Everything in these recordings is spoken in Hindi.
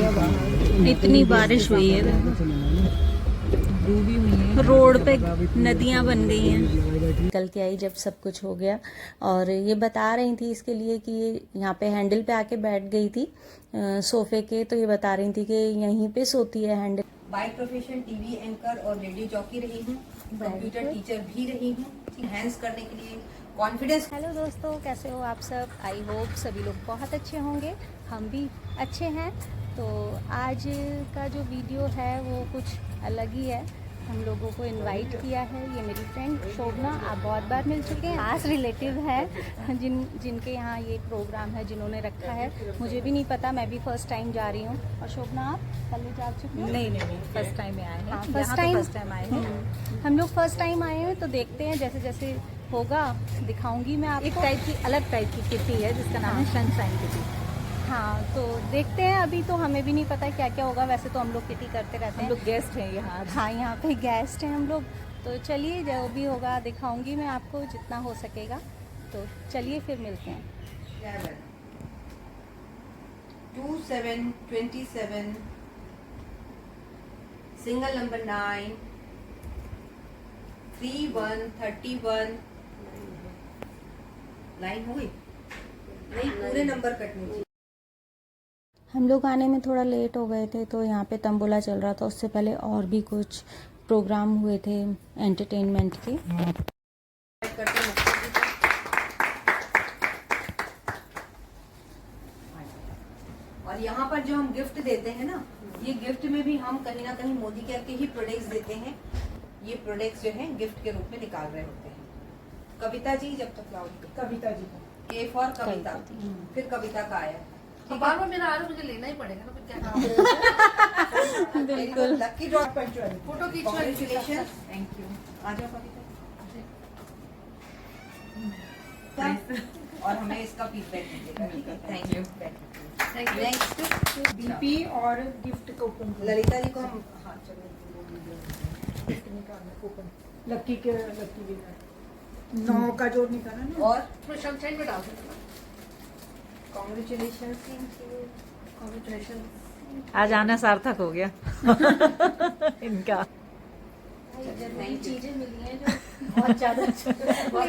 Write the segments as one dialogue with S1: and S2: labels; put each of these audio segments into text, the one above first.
S1: इतनी बारिश हुई है, रोड पे नदियां बन गई हैं। निकल के आई जब सब कुछ हो गया, और ये बता रही थी इसके लिए कि ये यहाँ पे हैंडल पे आके बैठ गई थी सोफे के, तो ये बता रही थी कि यहीं पे सोती है handle.
S2: By profession TV anchor और रेडियो जॉकी रही हूँ, कंप्यूटर टीचर भी रही हूँ, एनहांस करने के लिए कॉन्फिडेंस।
S1: हेलो दोस्तों, कैसे हो आप सब? आई होप सभी लोग बहुत अच्छे होंगे, हम भी अच्छे हैं। तो आज का जो वीडियो है वो कुछ अलग ही है। हम लोगों को इनवाइट किया है, ये मेरी फ्रेंड शोभना, आप बहुत बार मिल चुके हैं, खास रिलेटिव है जिनके यहाँ ये प्रोग्राम है, जिन्होंने रखा है। मुझे भी नहीं पता, मैं भी फर्स्ट टाइम जा रही हूँ। और शोभना, आप पहले जा चुके हैं?
S3: नहीं, फर्स्ट टाइम में आए हैं।
S1: हाँ, फर्स्ट टाइम
S3: आए हैं।
S1: हम लोग फर्स्ट टाइम आए हैं, तो देखते हैं जैसे जैसे होगा दिखाऊंगी मैं आपको।
S3: एक अलग टाइप की किटी है जिसका नाम है सनशाइन किटी।
S1: हाँ, तो देखते हैं। अभी तो हमें भी नहीं पता क्या क्या होगा, वैसे तो हम लोग किटी करते रहते हैं।
S3: हम लोग गेस्ट हैं यहाँ।
S1: हाँ, यहाँ पे गेस्ट हैं हम लोग। तो चलिए, जो भी होगा दिखाऊंगी मैं आपको जितना हो सकेगा। तो चलिए फिर मिलते हैं।
S2: 2727 सिंगल नंबर 9 3131 लाइन हो गई नहीं, पूरे नंबर कटने चाहिए।
S1: हम लोग आने में थोड़ा लेट हो गए थे, तो यहाँ पे तंबोला चल रहा था। उससे पहले और भी कुछ प्रोग्राम हुए थे एंटरटेनमेंट के।
S2: और यहाँ पर जो हम गिफ्ट देते हैं ना, ये गिफ्ट में भी हम कहीं ना कहीं मोदी केयर के ही प्रोडक्ट्स देते हैं। ये प्रोडक्ट्स जो हैं गिफ्ट के रूप में निकाल रहे होते हैं। कविता जी, जब तक लाओगी कविता जी का के फॉर कविता, फिर कविता का आया।
S4: बार बार मेरा आर्डर मुझे लेना ही पड़ेगा ना, फिर क्या
S2: बिल्कुल। लकी ड्रॉ पंचुअल
S4: फोटो की
S2: कांग्रेचुलेशन, थैंक यू। आ जाओ कविता। और हमें इसका फीडबैक दीजिएगा, ठीक है? Thank you. नेक्स्ट
S3: डीपी और गिफ्ट कूपन।
S2: ललिता जी को हम, हाँ चलो,
S3: लकी के लकी 9 का जोड़ निकाला ना।
S2: और
S4: सनशाइन में डाल सकते
S2: कांग्रेचुलेशन,
S4: कॉन्ग्रेचुलेशन।
S3: आज आना सार्थक हो गया इनका।
S1: नई चीजें मिली हैं जो
S2: बहुत ज्यादा
S4: बहुत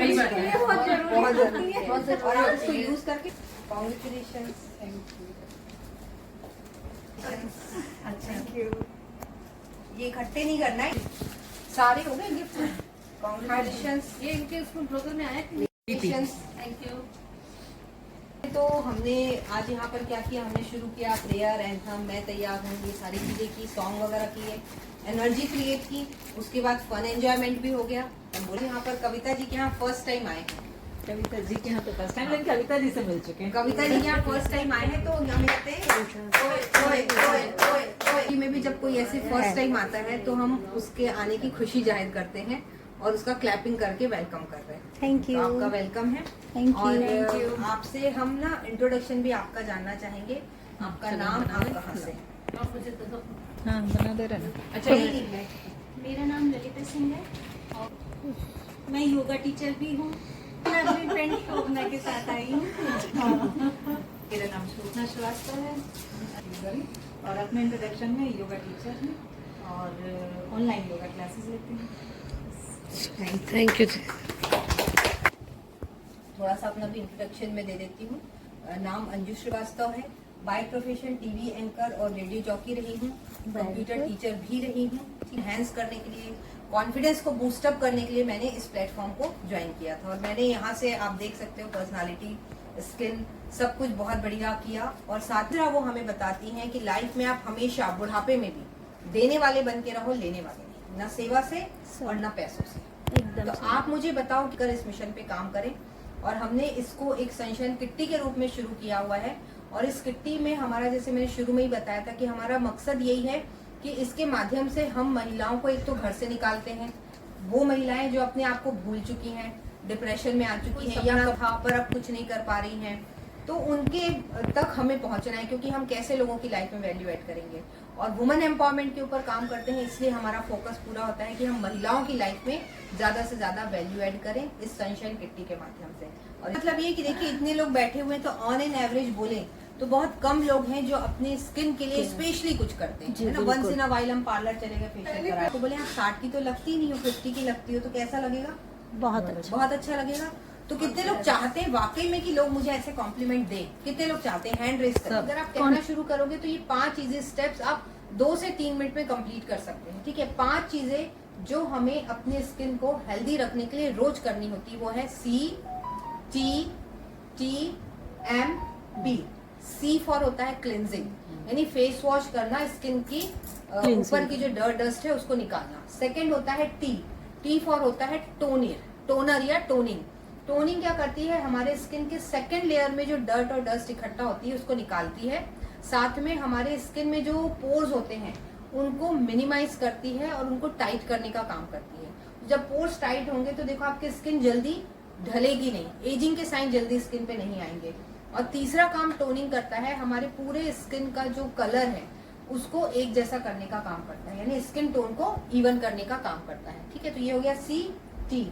S2: जरूरी है। और आप इसको यूज करके कांग्रेचुलेशन, थैंक यू। अच्छा, ये इकट्ठे नहीं करना है, सारे हो गए गिफ्ट। कांग्रेचुलेशन।
S4: ये इनके उसमें ब्लॉगर में आया कि थैंक यू।
S2: तो हमने आज यहाँ पर क्या किया, हमने शुरू किया प्रेयर, एंथम, मैं तैयार हूँ, ये सारी चीजें की, सॉन्ग वगैरह किए, एनर्जी क्रिएट की। उसके बाद फन एंजॉयमेंट भी हो गया। हम बोले यहाँ पर कविता जी के यहाँ फर्स्ट टाइम आए हैं।
S3: कविता जी के यहाँ तो फर्स्ट टाइम, लेकिन कविता जी से मिल चुके हैं।
S2: कविता जी के यहाँ फर्स्ट टाइम आए हैं, तो हम कहते हैं में भी जब कोई ऐसे फर्स्ट टाइम आता है तो हम उसके आने की खुशी जाहिर करते हैं और उसका क्लैपिंग करके वेलकम कर रहे हैं।
S1: Thank you.
S2: तो आपका वेलकम है।
S1: थैंक
S2: और
S1: यू।
S2: आपसे हम ना इंट्रोडक्शन भी आपका जानना चाहेंगे। आपका नाम, आप कहाँ से?
S4: और मुझे तो
S3: हाँ, बना दे रहे ना।
S2: अच्छा, यही है।
S1: मेरा नाम ललिता सिंह है और मैं योगा टीचर भी हूँ। मैं अपनी फ्रेंड शोभना के साथ आई हूँ।
S3: मेरा नाम शोभना श्रीवास्तव है और अपने इंट्रोडक्शन में योगा टीचर हैं और ऑनलाइन योगा क्लासेस लेते हैं।
S4: Thank you.
S2: थोड़ा सा अपना भी इंट्रोडक्शन में दे देती हूँ। नाम अंजू श्रीवास्तव है। बाय प्रोफेशन टीवी एंकर और रेडियो जॉकी रही हूँ, कंप्यूटर टीचर भी रही हूँ। एनहांस करने के लिए, कॉन्फिडेंस को बूस्टअप करने के लिए मैंने इस प्लेटफॉर्म को ज्वाइन किया था। और मैंने यहाँ से, आप देख सकते हो, पर्सनालिटी, स्किल, सब कुछ बहुत बढ़िया किया। और साथ ही वो हमें बताती हैं कि लाइफ में आप हमेशा बुढ़ापे में भी देने वाले बन के रहो, लेने वाले नहीं, ना सेवा से और ना पैसों से।
S1: एकदम।
S2: तो आप मुझे बताओ कि कर इस मिशन पे काम करें। और हमने इसको एक सनशाइन किट्टी के रूप में शुरू किया हुआ है। और इस किट्टी में हमारा, जैसे मैंने शुरू में ही बताया था, कि हमारा मकसद यही है कि इसके माध्यम से हम महिलाओं को एक तो घर से निकालते हैं, वो महिलाएं जो अपने आप को भूल चुकी हैं, डिप्रेशन में आ चुकी हैं, या पर अब कुछ नहीं कर पा रही हैं, तो उनके तक हमें पहुंचना है। क्योंकि हम कैसे लोगों की लाइफ में वैल्यू ऐड करेंगे, और वुमेन एम्पावरमेंट के ऊपर काम करते हैं, इसलिए हमारा फोकस पूरा होता है कि हम महिलाओं की लाइफ में ज्यादा से ज्यादा वैल्यू ऐड करें इस सनशाइन किट्टी के माध्यम से। और मतलब ये कि देखिए, इतने लोग बैठे हुए हैं, तो ऑन एन एवरेज बोले तो बहुत कम लोग हैं जो अपने स्किन के लिए स्पेशली कुछ करते हैं,
S1: जी,
S2: है ना।
S1: बिल्कुल।
S2: वंस इन अ वाइल हम पार्लर चले गए, फेशियल कराया, तो बोले आप 60 की तो लगती नहीं हो, 50 की लगती हो, तो कैसा लगेगा?
S1: बहुत अच्छा।
S2: बहुत अच्छा लगेगा। तो कितने लोग चाहते हैं वाकई में कि लोग मुझे ऐसे कॉम्प्लीमेंट दें? कितने लोग चाहते हैं? हैंड रेस करें। अगर आप कहना शुरू करोगे तो ये 5 चीजें, स्टेप्स आप 2 से 3 मिनट में कंप्लीट कर सकते हैं, ठीक है। 5 चीजें जो हमें अपने स्किन को हेल्दी रखने के लिए रोज करनी होती है, वो है CTMB। C फॉर होता है क्लिनजिंग, यानी फेस वॉश करना, स्किन की ऊपर की जो डस्ट है उसको निकालना। सेकंड होता है T फॉर होता है टोनर या टोनिंग। टोनिंग क्या करती है? हमारे स्किन के सेकंड लेयर में जो डर्ट और डस्ट इकट्ठा होती है उसको निकालती है। साथ में हमारे स्किन में जो पोर्स होते हैं उनको मिनिमाइज करती है और उनको टाइट करने का काम करती है। जब पोर्स टाइट होंगे तो देखो आपकी स्किन जल्दी ढलेगी नहीं, एजिंग के साइन जल्दी स्किन पे नहीं आएंगे। और तीसरा काम टोनिंग करता है, हमारे पूरे स्किन का जो कलर है उसको एक जैसा करने का काम करता है, यानी स्किन टोन को इवन करने का काम करता है, ठीक है। तो ये हो गया CT।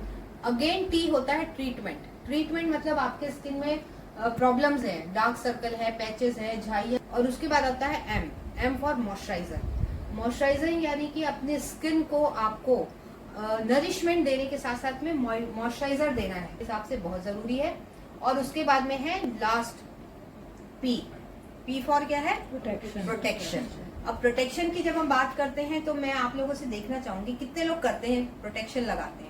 S2: अगेन T होता है ट्रीटमेंट मतलब आपके स्किन में प्रॉब्लम्स है, डार्क सर्कल है, पैचेस है, झाई है। और उसके बाद आता है M फॉर मॉइस्चराइजर, यानी कि अपने स्किन को आपको नरिशमेंट देने के साथ साथ में मॉइस्चराइजर देना है, हिसाब से बहुत जरूरी है। और उसके बाद में है लास्ट P फॉर क्या है? प्रोटेक्शन। अब प्रोटेक्शन की जब हम बात करते हैं तो मैं आप लोगों से देखना चाहूंगी कितने लोग करते हैं प्रोटेक्शन लगाते हैं।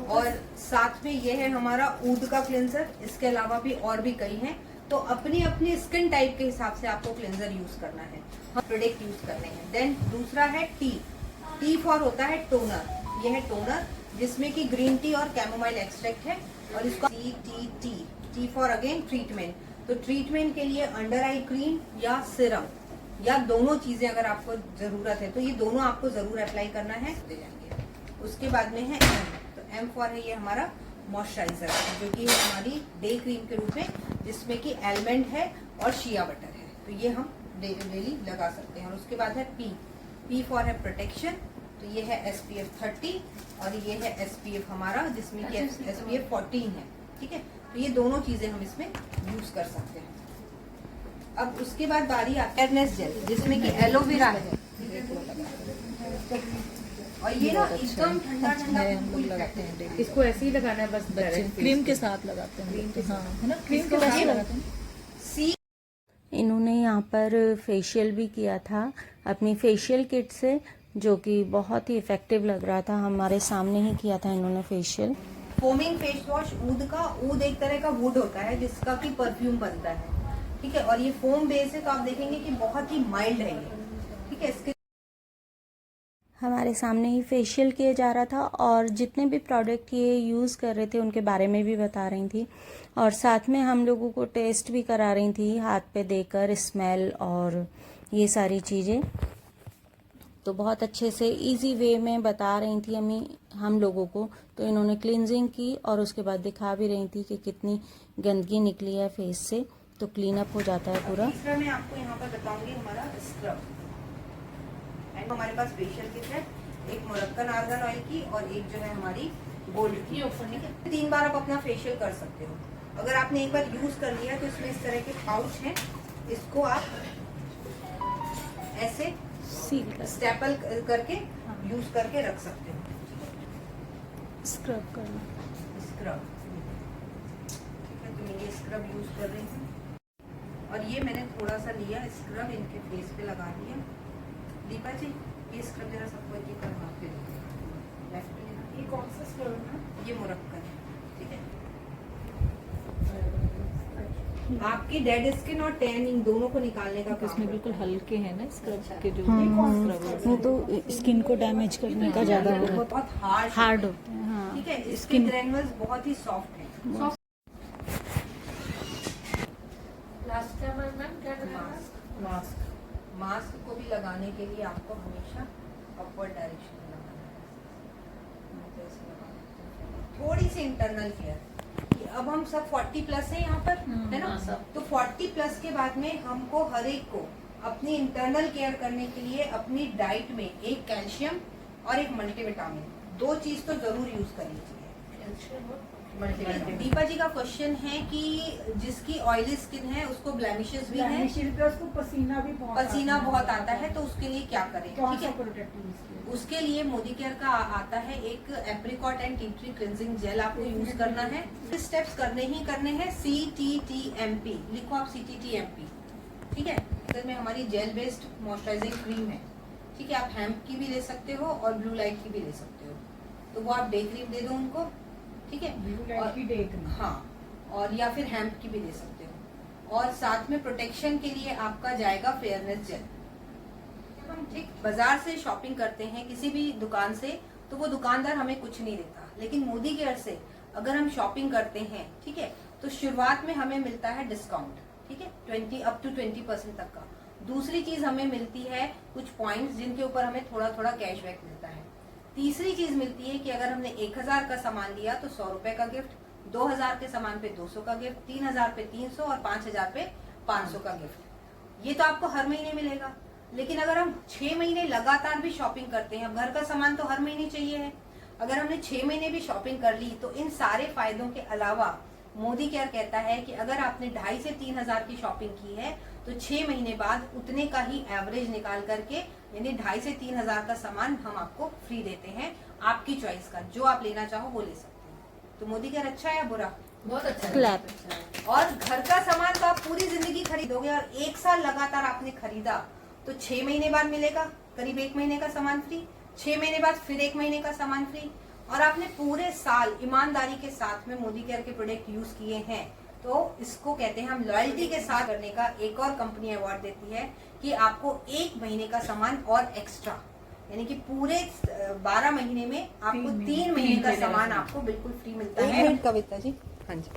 S2: और साथ में ये है हमारा ऊद का क्लेंजर, इसके अलावा भी और भी कई हैं। तो अपनी अपनी स्किन टाइप के हिसाब से आपको क्लेंजर यूज करना है, प्रोडक्ट यूज करने हैं। देन दूसरा है T फॉर होता है टोनर। ये है टोनर जिसमें कि ग्रीन टी और कैमोमाइल एक्सट्रैक्ट है। और इसको T फॉर अगेन ट्रीटमेंट। तो ट्रीटमेंट के लिए अंडर आई क्रीम या सिरम या दोनों चीजें अगर आपको जरूरत है तो ये दोनों आपको जरूर अप्लाई करना है। दे जाएंगे। उसके बाद में है M। तो M फॉर है ये हमारा मॉइस्चराइजर, जो कि है हमारी डे क्रीम के रूप में, जिसमें कि आलमंड है और शिया बटर है। तो ये हम डेली लगा सकते हैं। और उसके बाद है P फॉर है प्रोटेक्शन। तो ये है SPF 30 और ये है SPF हमारा, जिसमें कि SPF 14 है, ठीक है। तो ये दोनों चीजें हम इसमें यूज कर सकते हैं। अब उसके बाद बारी आती है फेयरनेस जेल, जिसमें कि एलोवेरा है। और ये ना एकदम ठंडा बिल्कुल लगाते हैं।
S3: इसको ऐसे ही लगाना है बस,
S5: क्रीम के साथ लगाते हैं, हाँ है ना, क्रीम के साथ लगाते हैं।
S1: इन्होंने यहाँ पर फेशियल भी किया था अपनी फेशियल किट से, जो कि बहुत ही इफेक्टिव लग रहा था। हमारे सामने ही किया था इन्होंने फेशियल।
S2: फोमिंग फेस वॉश ऊद एक तरह का वुड होता है जिसका कि परफ्यूम बनता है, ठीक है। और ये फोम बेस है, तो आप देखेंगे कि बहुत ही माइल्ड है ये, ठीक है। इसके
S1: हमारे सामने ही फेशियल किया जा रहा था और जितने भी प्रोडक्ट ये यूज़ कर रहे थे उनके बारे में भी बता रही थी। और साथ में हम लोगों को टेस्ट भी करा रही थी, हाथ पे देकर स्मेल और ये सारी चीज़ें। तो बहुत अच्छे से इजी वे में बता रही थी हम लोगों को। तो इन्होंने क्लींजिंग की और उसके बाद दिखा भी रही थी कि कितनी गंदगी निकली है फेस से, तो क्लीन अप हो जाता है पूरा।
S2: तीसरा मैं आपको यहाँ पर बताऊंगी हमारा स्क्रब। एंड हमारे पास फेशियल किट है, एक मोरक्कन आर्गन ऑयल की और एक जो है हमारी गोल्ड की, ठीक है। 3 बार आप अपना फेशियल कर सकते हो। अगर आपने एक बार यूज कर लिया तो इसमें इस तरह के पाउच हैं, इसको आप ऐसे स्टेपल करके यूज करके रख सकते हो।
S1: स्क्रब करना,
S2: स्क्रब, ठीक है। तो मैं ये स्क्रब यूज कर रही हूँ और ये मैंने थोड़ा सा लिया स्क्रब, इनके फेस पे लगा दिया। दीपा जी ये स्क्रब जरा सबको एक करवा के लेफ्ट में।
S3: ये कौन सा स्क्रब है?
S2: ये मुरक्कन है, ठीक है। आपकी डेड स्किन और टैनिंग दोनों को निकालने का काम
S5: इसमें
S2: करता
S5: बिल्कुल
S2: है।
S5: हल्के हैं ना स्क्रब के जो
S1: नहीं तो स्किन को डैमेज करने का ज़्यादा हो रहा है,
S2: बहुत हार्ड
S1: होता है। हाँ,
S2: ठीक है। इसके ग्रेनुल्स बहुत ही सॉफ्ट है।
S4: लास्ट टाइम मैम क्या करना?
S2: मास्क को भी लगाने के लिए आपको हमेशा अपवर्ड डायरेक्शन में लगाना है। ऐसे लगाना। थोड़ी सी इंटरनल केयर। अब हम सब 40 प्लस है यहाँ पर, है ना। तो 40 प्लस के बाद में हमको हर एक को अपनी इंटरनल केयर करने के लिए अपनी डाइट में एक कैल्शियम और एक मल्टीविटामिन, 2 चीज तो जरूर यूज करनी चाहिए। दीपा जी का क्वेश्चन है कि जिसकी ऑयली स्किन है उसको ब्लेमिशेस भी है,
S3: उसको पसीना भी
S2: पसीना बहुत आता है, तो उसके लिए क्या करें?
S3: कौन
S2: ठीक
S3: सा
S2: है,
S3: प्रोडक्ट
S2: उसके लिए मोदी केयर का आता है एक apricot and tea tree cleansing jail, आपको यूज करना है। स्टेप्स करने ही करने हैं। CTTMP लिखो आप, CTTMP, ठीक है। अगर में हमारी जेल बेस्ड मॉइस्चराइजिंग क्रीम है, ठीक है। आप हेम्प की भी ले सकते हो और ब्लू लाइट की भी ले सकते हो, तो वो आप डे क्रीम दे दो उनको, ठीक है। और हाँ, और या फिर हेम्प की भी दे सकते हो। और साथ में प्रोटेक्शन के लिए आपका जाएगा फेयरनेस जेल। जब हम ठीक बाजार से शॉपिंग करते हैं किसी भी दुकान से, तो वो दुकानदार हमें कुछ नहीं देता, लेकिन मोदी केयर से अगर हम शॉपिंग करते हैं, ठीक है, तो शुरुआत में हमें मिलता है डिस्काउंट, ठीक है, 20% तक का। दूसरी चीज हमें मिलती है कुछ पॉइंट्स जिनके ऊपर हमें थोड़ा थोड़ा कैशबैक मिलता है। तीसरी चीज मिलती है कि अगर हमने 1000 का सामान लिया तो 100 रुपए का गिफ्ट, 2000 के सामान पे 200 का गिफ्ट, 3000 पे 300 और 5000 पे 500 का गिफ्ट। ये तो आपको हर महीने मिलेगा। लेकिन अगर हम 6 महीने लगातार भी शॉपिंग करते हैं, अब घर का सामान तो हर महीने चाहिए है, अगर हमने 6 महीने भी शॉपिंग कर ली, तो इन सारे फायदों के अलावा मोदी केयर कहता है कि अगर आपने 2500 से 3000 की शॉपिंग की है, तो 6 महीने बाद उतने का ही एवरेज निकाल करके, यानी 2500 से 3000 का सामान हम आपको फ्री देते हैं, आपकी चॉइस का, जो आप लेना चाहो वो ले सकते हैं। तो मोदी केयर अच्छा है या बुरा?
S4: बहुत अच्छा है।
S1: क्लैप।
S2: और घर का सामान तो आप पूरी जिंदगी खरीदोगे, और 1 साल लगातार आपने खरीदा तो 6 महीने बाद मिलेगा करीब 1 महीने का सामान फ्री, 6 महीने बाद फिर 1 महीने का सामान फ्री, और आपने पूरे साल ईमानदारी के साथ में मोदी केयर के प्रोडक्ट यूज किए हैं, तो इसको कहते हैं हम लॉयल्टी के साथ करने का। एक और कंपनी अवार्ड देती है कि आपको 1 महीने का सामान और एक्स्ट्रा, यानी कि पूरे 12 महीने में आपको 3 महीने का सामान आपको बिल्कुल फ्री मिलता है। कविता जी, हाँ जी।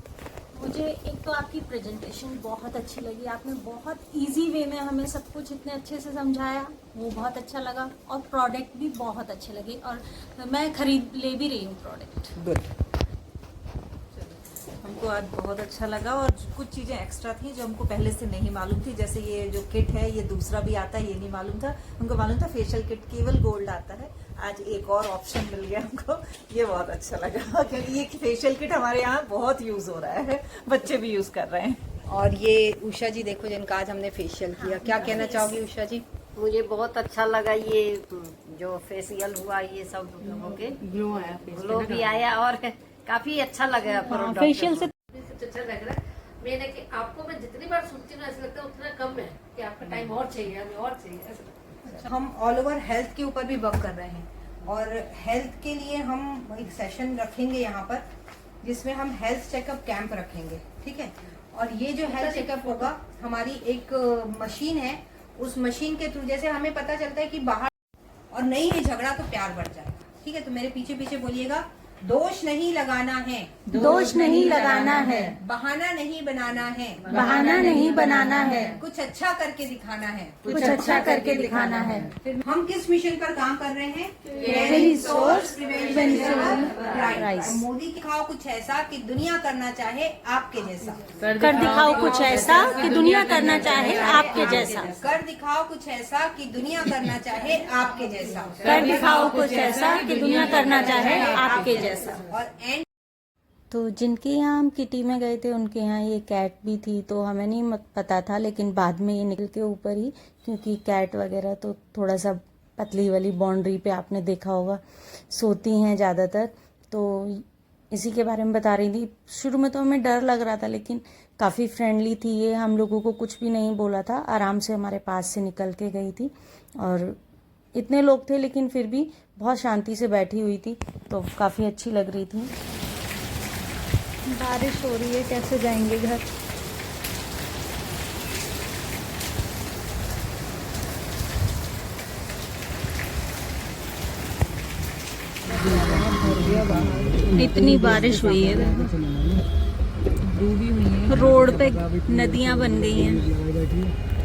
S1: मुझे एक तो आपकी प्रेजेंटेशन बहुत अच्छी लगी, आपने बहुत इजी वे में हमें सब कुछ इतने अच्छे से समझाया, वो बहुत अच्छा लगा, और प्रोडक्ट भी बहुत अच्छे लगे, और मैं खरीद ले भी रही हूँ प्रोडक्ट।
S2: गुड।
S5: हमको आज बहुत अच्छा लगा, और कुछ चीज़ें एक्स्ट्रा थी जो हमको पहले से नहीं मालूम थी। जैसे ये जो किट है, ये दूसरा भी आता है, ये नहीं मालूम था। हमको मालूम था फेशियल किट केवल गोल्ड आता है, आज एक और ऑप्शन मिल गया हमको, ये बहुत अच्छा लगा, क्योंकि ये फेशियल किट हमारे यहाँ बहुत यूज हो रहा है, बच्चे भी यूज कर रहे हैं।
S2: और ये उषा जी देखो, जिनका आज हमने फेशियल किया, क्या कहना चाहोगी उषा जी?
S6: मुझे बहुत अच्छा लगा ये जो फेशियल हुआ, ये सब लोगों के ग्लो भी आया और काफी अच्छा लगा प्रोडक्ट।
S1: फेशियल से
S4: सबसे अच्छा लग रहा है मेन है कि आपको मैं जितनी बार सुनती हूँ ऐसा लगता है उतना कम है, कि आपका टाइम और चाहिए, हमें और चाहिए, ऐसा लगता है।
S2: हम ऑल ओवर हेल्थ के ऊपर भी वर्क कर रहे हैं, और हेल्थ के लिए हम एक सेशन रखेंगे यहाँ पर, जिसमें हम हेल्थ चेकअप कैंप रखेंगे, ठीक है। और ये जो हेल्थ चेकअप होगा, हमारी एक मशीन है, उस मशीन के थ्रू जैसे हमें पता चलता है कि बाहर और नहीं है झगड़ा तो प्यार बढ़ जाएगा, ठीक है। तो मेरे पीछे पीछे बोलिएगा, दोष नहीं लगाना है,
S1: दोष नहीं लगाना है,
S2: बहाना नहीं बनाना है,
S1: बहाना नहीं बनाना है,
S2: कुछ अच्छा करके दिखाना है,
S1: कुछ अच्छा करके दिखाना है।
S2: फिर हम किस मिशन पर काम कर रहे हैं?
S1: Resource
S2: Prevention
S1: Rise।
S2: Rise। Modi दिखाओ कुछ ऐसा कि दुनिया करना चाहे आपके जैसा,
S1: कर दिखाओ कुछ ऐसा कि दुनिया करना चाहे आपके जैसा,
S2: कर दिखाओ कुछ ऐसा कि दुनिया करना चाहे आपके जैसा,
S1: कर दिखाओ कुछ ऐसा कि दुनिया करना चाहे आपके जैसा।
S2: और एंड
S7: तो जिनके यहाँ हम किटी में गए थे उनके यहाँ ये कैट भी थी, तो हमें नहीं पता था, लेकिन बाद में ये निकल के ऊपर ही, क्योंकि कैट वगैरह तो थोड़ा सा पतली वाली बाउंड्री पे आपने देखा होगा सोती हैं ज़्यादातर, तो इसी के बारे में बता रही थी। शुरू में तो हमें डर लग रहा था, लेकिन काफ़ी फ्रेंडली थी ये, हम लोगों को कुछ भी नहीं बोला था, आराम से हमारे पास से निकल के गई थी, और इतने लोग थे लेकिन फिर भी बहुत शांति से बैठी हुई थी, तो काफ़ी अच्छी लग रही थी। बारिश हो रही है, कैसे जाएंगे घर? इतनी बारिश हुई है, रोड पे नदियां बन गई हैं।